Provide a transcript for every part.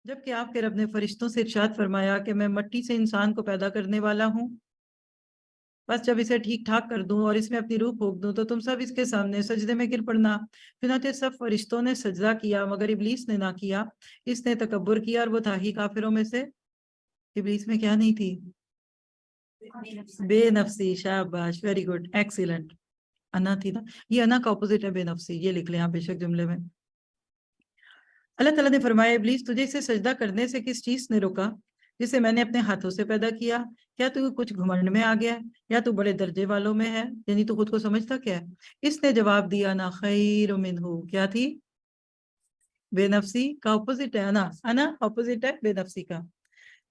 جبکہ آپ کے رب نے فرشتوں سے ارشاد فرمایا کہ میں مٹی سے انسان کو پیدا کرنے والا ہوں، بس جب اسے ٹھیک ٹھاک کر دوں اور اس میں اپنی روح پھونک دوں تو تم سب اس کے سامنے سجدے میں گر پڑنا۔ چنانچہ سب فرشتوں نے سجدہ کیا مگر ابلیس نے نہ کیا، اس نے تکبر کیا اور وہ تھا ہی کافروں میں سے۔ ابلیس میں کیا نہیں تھی؟ بے نفسی، شاباش، ویری گڈ، ایکسیلنٹ۔ انا تھی نا، یہ انا کا اپوزٹ ہے بے نفسی، یہ لکھ لیں آپ بے شک جملے میں۔ اللہ تعالیٰ نے فرمایا ابلیس تجھے اسے سجدہ کرنے سے کس چیز نے روکا جسے میں نے اپنے ہاتھوں سے پیدا کیا؟ کیا تو کچھ گھمنڈ میں آ گیا ہے یا تو بڑے درجے والوں میں ہے، یعنی تو خود کو سمجھتا کیا ہے؟ اس نے جواب دیا نا خیر منہ، کیا تھی؟ بے نفسی کا اپوزٹ ہے انا اپوزٹ ہے بے نفسی کا۔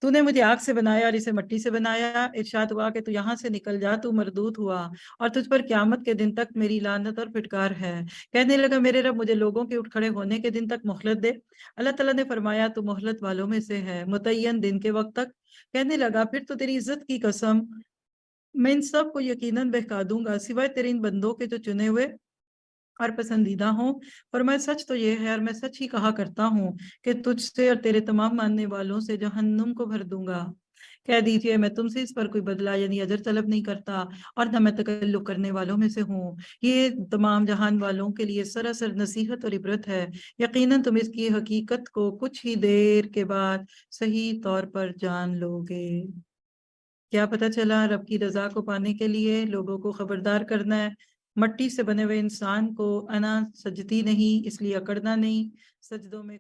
تو نے مجھے آگ سے بنایا اور اسے مٹی سے بنایا، ارشاد ہوا کہ تو یہاں سے نکل جا، تو مردود ہوا اور تجھ پر قیامت کے دن تک میری لعنت اور پھٹکار ہے۔ کہنے لگا میرے رب مجھے لوگوں کے اٹھ کھڑے ہونے کے دن تک مہلت دے۔ اللہ تعالیٰ نے فرمایا تو مہلت والوں میں سے ہے متعین دن کے وقت تک۔ کہنے لگا پھر تو تیری عزت کی قسم میں ان سب کو یقیناً بہکا دوں گا سوائے تیرے ان بندوں کے جو چنے ہوئے اور پسندیدہ ہوں، اور میں سچ تو یہ ہے اور میں سچ ہی کہا کرتا ہوں کہ تجھ سے اور تیرے تمام ماننے والوں سے جہنم کو بھر دوں گا۔ کہہ دیجئے میں تم سے اس پر کوئی بدلہ یعنی اجر طلب نہیں کرتا اور نہ میں تکلف کرنے والوں میں سے ہوں۔ یہ تمام جہان والوں کے لیے سراسر نصیحت اور عبرت ہے، یقیناً تم اس کی حقیقت کو کچھ ہی دیر کے بعد صحیح طور پر جان لو گے۔ کیا پتہ چلا؟ رب کی رضا کو پانے کے لیے لوگوں کو خبردار کرنا ہے۔ مٹی سے بنے ہوئے انسان کو انا سجتی نہیں، اس لیے اکڑنا نہیں، سجدوں میں